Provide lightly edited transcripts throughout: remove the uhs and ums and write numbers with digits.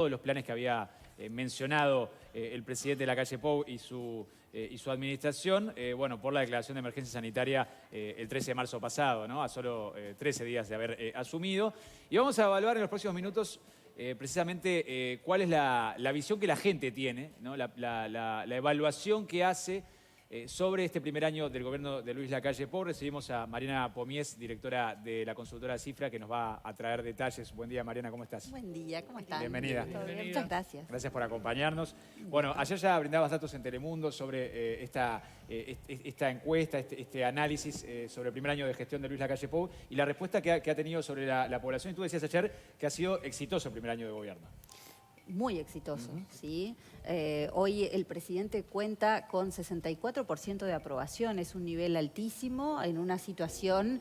todos los planes que había mencionado el presidente de la calle Pou y su administración, bueno, por la declaración de emergencia sanitaria el 13 de marzo pasado, ¿no? A solo 13 días de haber asumido. Y vamos a evaluar en los próximos minutos precisamente cuál es la visión que la gente tiene, ¿no? La evaluación que hace sobre este primer año del gobierno de Luis Lacalle Pou. Recibimos a Mariana Pomies, directora de la consultora Cifra, que nos va a traer detalles. Buen día, Mariana, ¿cómo estás? Buen día, ¿cómo están? Bienvenida. ¿Todo bien? Muchas gracias. Gracias por acompañarnos. Bueno, ayer ya brindabas datos en Telemundo sobre esta encuesta, este análisis sobre el primer año de gestión de Luis Lacalle Pou y la respuesta que ha tenido sobre la población. Y tú decías ayer que ha sido exitoso el primer año de gobierno. Muy exitoso, ¿sí? Hoy el presidente cuenta con 64% de aprobación, es un nivel altísimo en una situación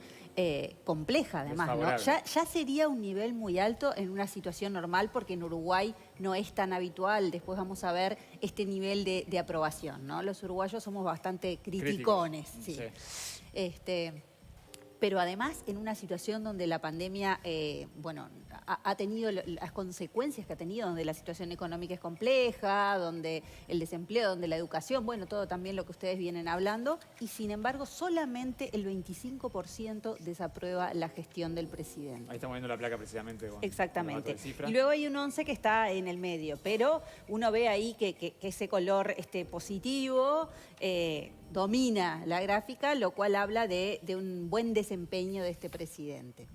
compleja además, ¿no? Ya sería un nivel muy alto en una situación normal porque en Uruguay no es tan habitual, después vamos a ver este nivel de aprobación, ¿no? Los uruguayos somos bastante criticones, sí. Pero además en una situación donde la pandemia, bueno, ha tenido las consecuencias que ha tenido, donde la situación económica es compleja, donde el desempleo, donde la educación, bueno, todo también lo que ustedes vienen hablando, y sin embargo solamente el 25% desaprueba la gestión del presidente. Ahí estamos viendo la placa precisamente. Exactamente. Y luego hay un 11 que está en el medio, pero uno ve ahí que ese color positivo domina la gráfica, lo cual habla de un buen desempeño de este presidente.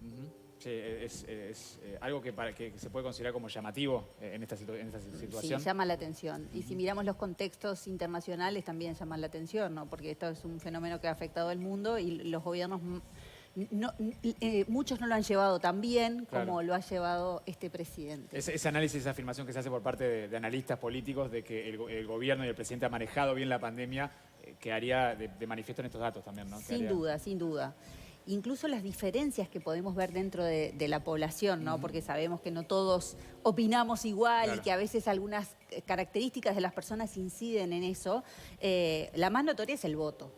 Sí, es algo que se puede considerar como llamativo en esta situación. Sí, llama la atención. Y si miramos los contextos internacionales también llaman la atención, ¿no? Porque esto es un fenómeno que ha afectado al mundo y los gobiernos, muchos no lo han llevado tan bien como lo ha llevado este presidente. Ese análisis, esa afirmación que se hace por parte de analistas políticos de que el gobierno y el presidente ha manejado bien la pandemia, quedaría de manifiesto en estos datos también, ¿no? Sin duda, sin duda. Incluso las diferencias que podemos ver dentro de la población, ¿no? Porque sabemos que no todos opinamos igual y que a veces algunas características de las personas inciden en eso. La más notoria es el voto.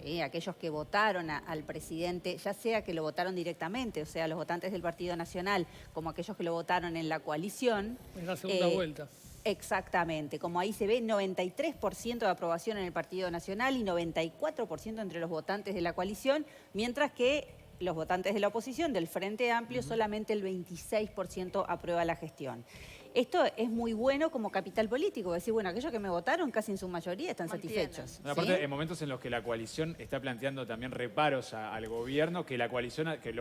¿Sí? Aquellos que votaron al presidente, ya sea que lo votaron directamente, o sea, los votantes del Partido Nacional, como aquellos que lo votaron en la coalición. En la segunda vuelta. Exactamente, como ahí se ve, 93% de aprobación en el Partido Nacional y 94% entre los votantes de la coalición, mientras que los votantes de la oposición, del Frente Amplio, solamente el 26% aprueba la gestión. Esto es muy bueno como capital político, decir, bueno, aquellos que me votaron casi en su mayoría están satisfechos. No, aparte, en momentos en los que la coalición está planteando también reparos al gobierno, que los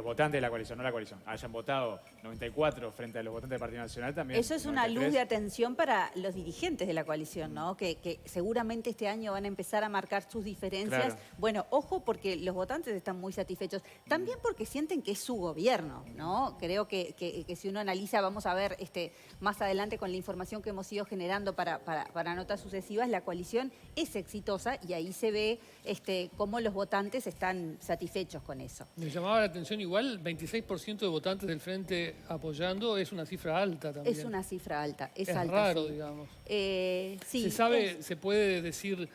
votantes de la coalición, no la coalición, hayan votado 94 frente a los votantes del Partido Nacional también. Eso es 93. una luz de atención para los dirigentes de la coalición, ¿no? Que seguramente este año van a empezar a marcar sus diferencias. Claro. Bueno, ojo porque los votantes están muy satisfechos. También porque sienten que es su gobierno, ¿no? Creo que si uno analiza, vamos a ver más adelante con la información que hemos ido generando para notas sucesivas, la coalición es exitosa y ahí se ve cómo los votantes están satisfechos con eso. Me llamaba la atención igual, 26% de votantes del Frente apoyando es una cifra alta también. Es una cifra alta, es alta. Raro, sí. digamos. Sí, ¿Se sabe, se puede decir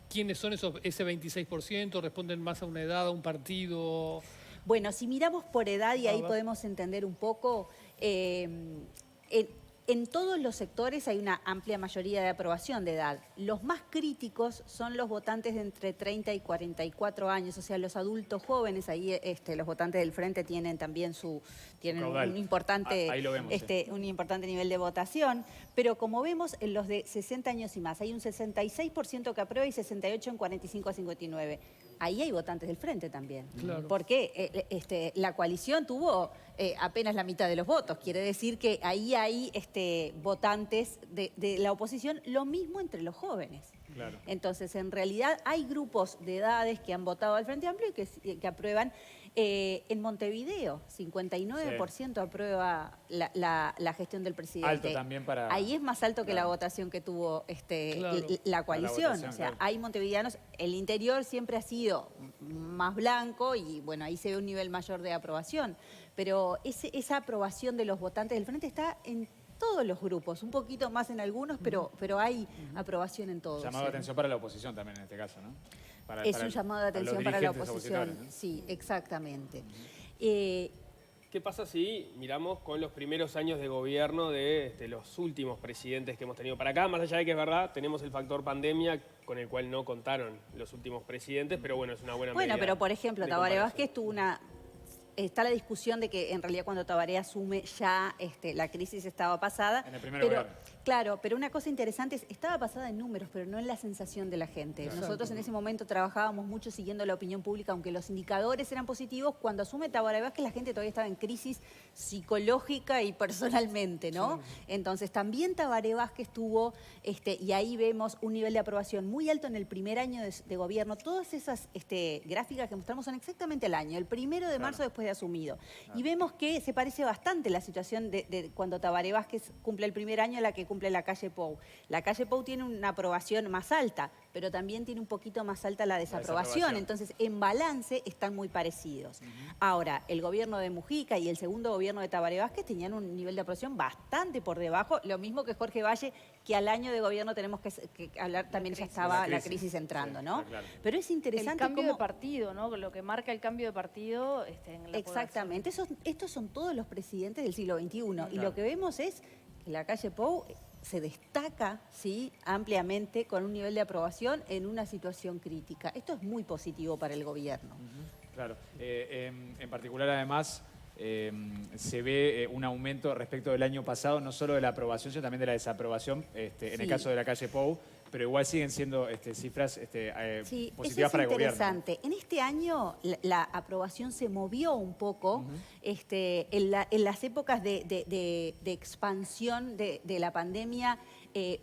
quiénes son ese 26%? ¿Responden más a una edad, a un partido? Bueno, si miramos por edad, y ahí podemos entender un poco, en todos los sectores hay una amplia mayoría de aprobación de edad. Los más críticos son los votantes de entre 30 y 44 años, o sea, los adultos jóvenes. Ahí los votantes del Frente tienen también un importante, un importante nivel de votación. Pero como vemos, en los de 60 años y más, hay un 66% que aprueba y 68% en 45 a 59. Ahí hay votantes del Frente también. Claro. Porque la coalición tuvo apenas la mitad de los votos. Quiere decir que ahí hay votantes de la oposición, lo mismo entre los jóvenes. Claro. Entonces, en realidad hay grupos de edades que han votado al Frente Amplio y que aprueban. En Montevideo, 59% aprueba la gestión del presidente. Alto también para... Ahí es más alto que la votación que tuvo la coalición. O sea, hay montevideanos. El interior siempre ha sido más blanco y, bueno, ahí se ve un nivel mayor de aprobación. Pero esa aprobación de los votantes del Frente está en todos los grupos, un poquito más en algunos, pero hay aprobación en todos. Llamado de atención para la oposición también en este caso, ¿no? Es un llamado de atención para la oposición. Sí, exactamente. ¿Qué ¿qué pasa si miramos con los primeros años de gobierno de los últimos presidentes que hemos tenido para acá? Más allá de que es verdad, tenemos el factor pandemia con el cual no contaron los últimos presidentes, pero bueno, es una buena medida. Bueno, pero por ejemplo, de Tabaré comparación. Vázquez tuvo una... Está la discusión de que en realidad cuando Tabaré asume ya la crisis estaba pasada. En el primer pero, gobierno. claro, pero una cosa interesante es, estaba pasada en números, pero no en la sensación de la gente. Exacto. Nosotros en ese momento trabajábamos mucho siguiendo la opinión pública, aunque los indicadores eran positivos. Cuando asume Tabaré Vázquez, la gente todavía estaba en crisis psicológica y personalmente, ¿no? Sí. Entonces también Tabaré Vázquez tuvo, y ahí vemos un nivel de aprobación muy alto en el primer año de gobierno. Todas esas gráficas que mostramos son exactamente el año, el 1 de marzo después de asumido. Y vemos que se parece bastante la situación de cuando Tabaré Vázquez cumple el primer año a la que cumple la calle Pou. La calle Pou tiene una aprobación más alta, pero también tiene un poquito más alta la desaprobación. Entonces, en balance están muy parecidos. Ahora, el gobierno de Mujica y el segundo gobierno de Tabaré Vázquez tenían un nivel de aprobación bastante por debajo, lo mismo que Jorge Valle, que al año de gobierno tenemos que hablar, también ya estaba la crisis entrando, ¿no? Claro. Pero es interesante el cambio cómo... de partido, ¿no? Lo que marca el cambio de partido en la Exactamente. Estos son todos los presidentes del siglo XXI. Y lo que vemos es que la calle Pou se destaca, ¿sí?, ampliamente con un nivel de aprobación en una situación crítica. Esto es muy positivo para el gobierno. Claro. En particular, además, se ve un aumento respecto del año pasado, no solo de la aprobación, sino también de la desaprobación, en el caso de la calle Pou, pero igual siguen siendo cifras positivas para el gobierno. Interesante. En este año la aprobación se movió un poco. En las épocas de expansión de la pandemia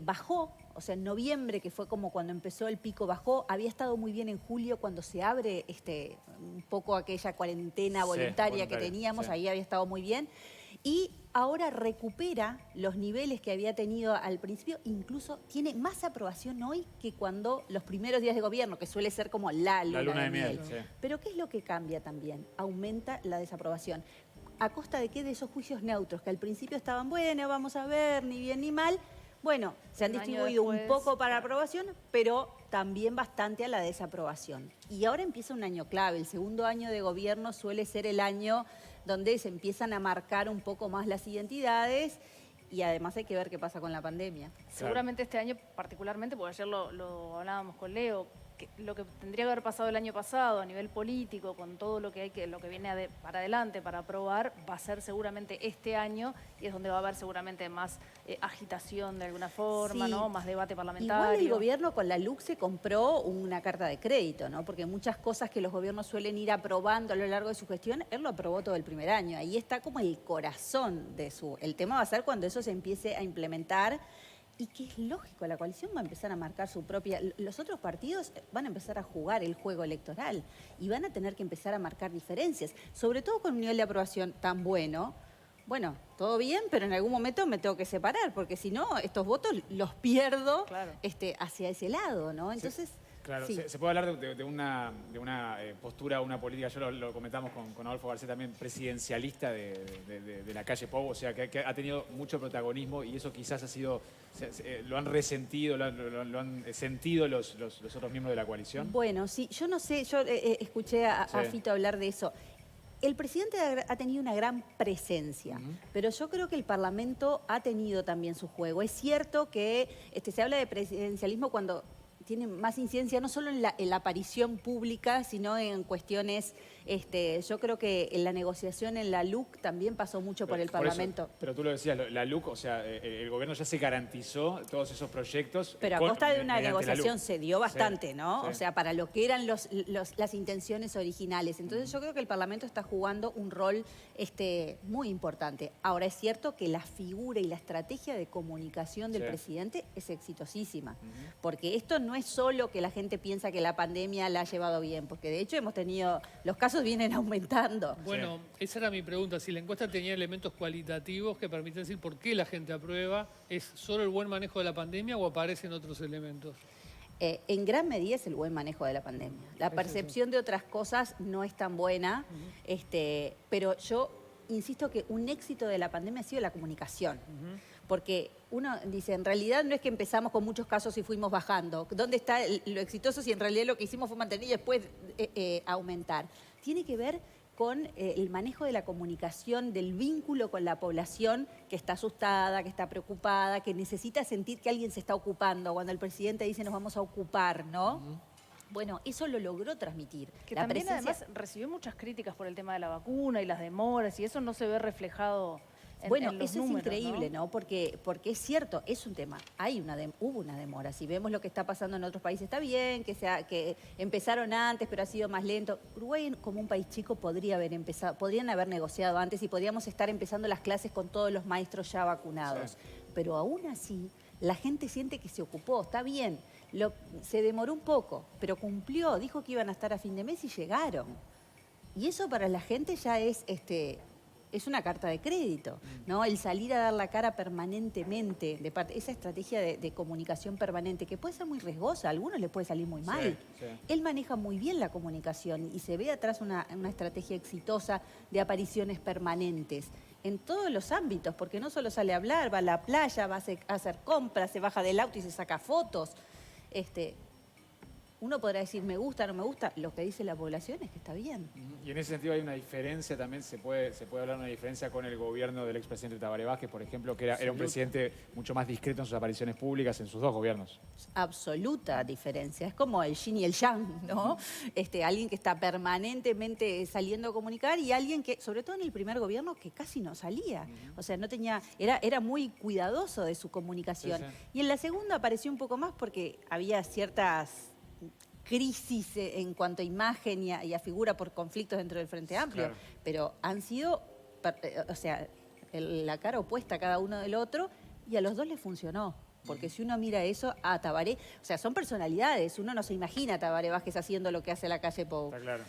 bajó. O sea, en noviembre, que fue como cuando empezó el pico, bajó. Había estado muy bien en julio cuando se abre un poco aquella cuarentena voluntaria que teníamos. Ahí había estado muy bien. Y ahora recupera los niveles que había tenido al principio, incluso tiene más aprobación hoy que cuando los primeros días de gobierno, que suele ser como la luna de miel. Sí. Pero ¿qué es lo que cambia también? Aumenta la desaprobación. ¿A costa de qué? De esos juicios neutros, que al principio estaban, bueno, vamos a ver, ni bien ni mal. Bueno, se han distribuido un poco para aprobación, pero también bastante a la desaprobación. Y ahora empieza un año clave. El segundo año de gobierno suele ser el año donde se empiezan a marcar un poco más las identidades y además hay que ver qué pasa con la pandemia. Seguramente este año particularmente, porque ayer lo hablábamos con Leo, que lo que tendría que haber pasado el año pasado a nivel político, con todo lo que viene para adelante para aprobar, va a ser seguramente este año y es donde va a haber seguramente más agitación de alguna forma, ¿no? Más debate parlamentario. Igual el gobierno con la LUC se compró una carta de crédito, ¿no? Porque muchas cosas que los gobiernos suelen ir aprobando a lo largo de su gestión, él lo aprobó todo el primer año. Ahí está como el corazón de su... El tema va a ser cuando eso se empiece a implementar. Y que es lógico, la coalición va a empezar a marcar su propia... Los otros partidos van a empezar a jugar el juego electoral y van a tener que empezar a marcar diferencias, sobre todo con un nivel de aprobación tan bueno. Bueno, todo bien, pero en algún momento me tengo que separar, porque si no, estos votos los pierdo hacia ese lado, ¿no? Entonces... Claro, sí. se puede hablar de una postura, una política, yo lo comentamos con Adolfo García también, presidencialista de la calle Pou, o sea, que ha tenido mucho protagonismo y eso quizás ha sido, lo han resentido, lo han sentido los otros miembros de la coalición. Bueno, sí, yo no sé, yo escuché a Fito hablar de eso. El presidente ha tenido una gran presencia, pero yo creo que el Parlamento ha tenido también su juego. Es cierto que se habla de presidencialismo cuando... tiene más incidencia no solo en la aparición pública, sino en cuestiones, yo creo que en la negociación en la LUC también pasó mucho por el Parlamento. Pero tú lo decías, la LUC, o sea, el gobierno ya se garantizó todos esos proyectos. Pero a costa de una negociación se dio bastante, ¿no? Sí. O sea, para lo que eran las intenciones originales. Entonces yo creo que el Parlamento está jugando un rol muy importante. Ahora es cierto que la figura y la estrategia de comunicación del presidente es exitosísima, porque esto no es solo que la gente piensa que la pandemia la ha llevado bien, porque de hecho hemos tenido, los casos vienen aumentando. Bueno, esa era mi pregunta, si la encuesta tenía elementos cualitativos que permiten decir por qué la gente aprueba, ¿es solo el buen manejo de la pandemia o aparecen otros elementos? En gran medida es el buen manejo de la pandemia. La percepción de otras cosas no es tan buena, pero yo insisto que un éxito de la pandemia ha sido la comunicación. Porque uno dice, en realidad no es que empezamos con muchos casos y fuimos bajando. ¿Dónde está lo exitoso si en realidad lo que hicimos fue mantener y después aumentar? Tiene que ver con el manejo de la comunicación, del vínculo con la población que está asustada, que está preocupada, que necesita sentir que alguien se está ocupando. Cuando el presidente dice nos vamos a ocupar, ¿no? Bueno, eso lo logró transmitir. Que La también presencia- además recibió muchas críticas por el tema de la vacuna y las demoras, y eso no se ve reflejado en, Bueno, en los eso números, es increíble, ¿no? Porque es cierto, es un tema. Hubo una demora. Si vemos lo que está pasando en otros países, está bien que empezaron antes, pero ha sido más lento. Uruguay, como un país chico, podrían haber negociado antes y podríamos estar empezando las clases con todos los maestros ya vacunados. Sí. Pero aún así, la gente siente que se ocupó. Está bien, se demoró un poco, pero cumplió. Dijo que iban a estar a fin de mes y llegaron. Y eso para la gente ya es una carta de crédito, ¿no? El salir a dar la cara permanentemente, esa estrategia de comunicación permanente, que puede ser muy riesgosa, a algunos les puede salir muy mal. sí. Él maneja muy bien la comunicación y se ve atrás una estrategia exitosa de apariciones permanentes en todos los ámbitos, porque no solo sale a hablar, va a la playa, va a hacer compras, se baja del auto y se saca fotos. Uno podrá decir me gusta, no me gusta, lo que dice la población es que está bien. Y en ese sentido hay una diferencia también, se puede hablar de una diferencia con el gobierno del expresidente Tabaré Vázquez, por ejemplo, que era un presidente mucho más discreto en sus apariciones públicas en sus dos gobiernos. Absoluta diferencia. Es como el yin y el yang, ¿no? Alguien que está permanentemente saliendo a comunicar y alguien que, sobre todo en el primer gobierno, que casi no salía. O sea, no tenía, era muy cuidadoso de su comunicación. Sí, sí. Y en la segunda apareció un poco más porque había ciertas crisis en cuanto a imagen y a figura por conflictos dentro del Frente Amplio. Claro. Pero han sido, o sea, la cara opuesta cada uno del otro y a los dos les funcionó. Porque si uno mira eso, a Tabaré, o sea, son personalidades, uno no se imagina a Tabaré Vázquez haciendo lo que hace la calle Pou. Está claro.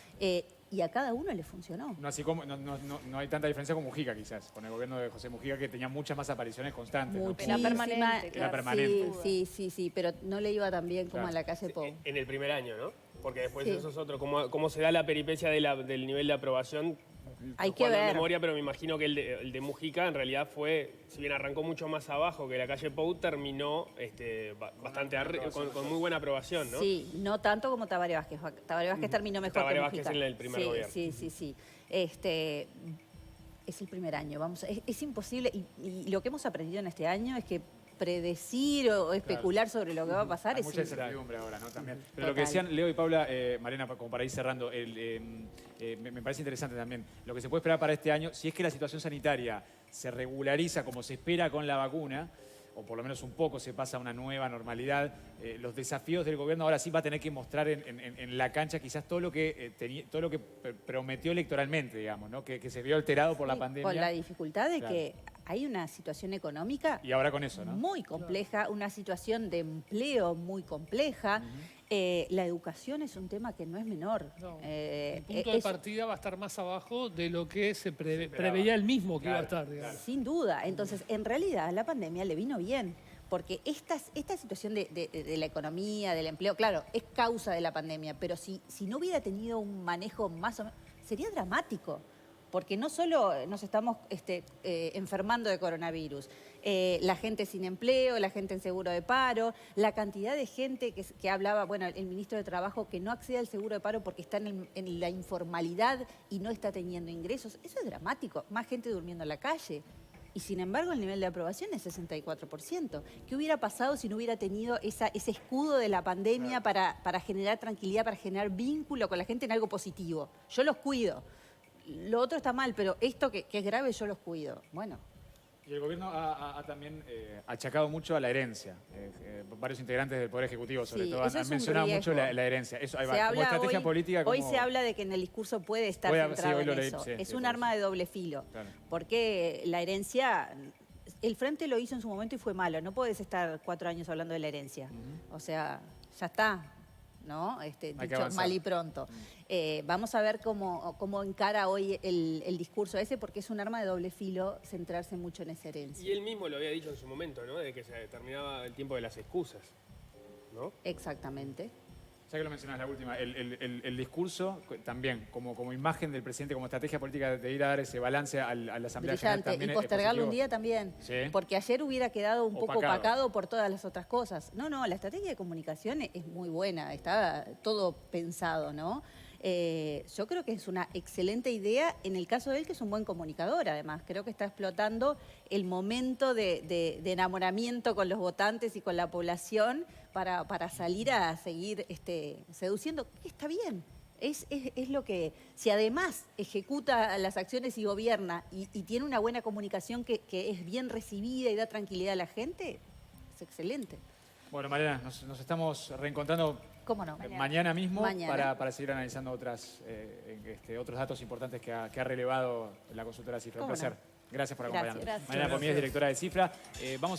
Y a cada uno le funcionó. No, así como, no hay tanta diferencia con Mujica, quizás, con el gobierno de José Mujica, que tenía muchas más apariciones constantes. ¿no? Era permanente, Era permanente. Sí, pero no le iba tan bien como Claro. a la calle Pou. En el primer año, ¿no? Porque después Sí. eso es otro. Cómo se da la peripecia del nivel de aprobación. Hay que Jugando en ver. memoria, pero me imagino que el de Mujica en realidad fue, si bien arrancó mucho más abajo que la calle Pou, terminó bastante con muy buena aprobación, ¿no? Sí, no tanto como Tabaré Vázquez. Tabaré Vázquez terminó mejor Tabaré que Vázquez Mujica. en el primer gobierno. Sí. Es el primer año, es imposible. Y lo que hemos aprendido en este año es que predecir o especular sobre lo que va a pasar Hay es mucha imposible. incertidumbre ahora, ¿no? También. Pero lo Total. que decían Leo y Paula, Mariana, como para ir cerrando, me parece interesante también lo que se puede esperar para este año, si es que la situación sanitaria se regulariza como se espera con la vacuna, o por lo menos un poco se pasa a una nueva normalidad, los desafíos del gobierno ahora sí va a tener que mostrar en la cancha quizás todo lo que prometió electoralmente, digamos, ¿no? Que se vio alterado por la Sí, pandemia. con la dificultad de Claro. que hay una situación económica Y ahora con eso, ¿no? muy compleja, una situación de empleo muy compleja. La educación es un tema que no es menor. No, el punto de es- partida va a estar más abajo de lo que se preveía él mismo que iba a estar, digamos. Sin duda. Entonces, en realidad, la pandemia le vino bien. Porque esta situación de la economía, del empleo, claro, es causa de la pandemia, pero si no hubiera tenido un manejo más o menos, sería dramático. Porque no solo nos estamos enfermando de coronavirus, la gente sin empleo, la gente en seguro de paro, la cantidad de gente que hablaba, bueno, el ministro de Trabajo que no accede al seguro de paro porque está en la informalidad y no está teniendo ingresos, eso es dramático, más gente durmiendo en la calle. Y sin embargo el nivel de aprobación es 64%. ¿Qué hubiera pasado si no hubiera tenido ese escudo de la pandemia para generar tranquilidad, para generar vínculo con la gente en algo positivo? Yo los cuido. Lo otro está mal, pero esto que es grave yo los cuido. Bueno, Y el gobierno ha también achacado mucho a la herencia. Varios integrantes del Poder Ejecutivo, sobre Sí, todo, eso han es un mencionado mucho riesgo. la herencia. Eso, ahí va. se Como habla estrategia política. hoy como- se habla de que en el discurso puede estar Sí, centrado hoy lo en leí, eso. sí, Es sí, un por arma de doble filo. Claro. Porque la herencia, el Frente lo hizo en su momento y fue malo. No puedes estar 4 años hablando de la herencia. O sea, ya está, ¿no? que Dicho avanzar. mal y pronto. Vamos a ver cómo encara hoy el discurso ese, porque es un arma de doble filo centrarse mucho en esa herencia. Y él mismo lo había dicho en su momento, ¿no? De que se terminaba el tiempo de las excusas, ¿no? Exactamente. Ya que lo mencionas, la última, el discurso también, como imagen del presidente, como estrategia política de ir a dar ese balance a la Asamblea General Brillante. también Y es postergarlo un positivo. día también. Sí. Porque ayer hubiera quedado un poco Opacado. opacado por todas las otras cosas. No, la estrategia de comunicación es muy buena, está todo pensado, ¿no? Yo creo que es una excelente idea en el caso de él, que es un buen comunicador, además. Creo que está explotando el momento de enamoramiento con los votantes y con la población para salir a seguir seduciendo. Está bien. Es lo que, si además ejecuta las acciones y gobierna y tiene una buena comunicación que es bien recibida y da tranquilidad a la gente, es excelente. Bueno, Mariana, nos estamos reencontrando ¿Cómo no? mañana mismo Mañana. para seguir analizando otros datos importantes que ha relevado la consultora Cifra. Un ¿Cómo no? placer. Gracias por Gracias. acompañarnos. Gracias. Mariana Pomí es directora de Cifra. Vamos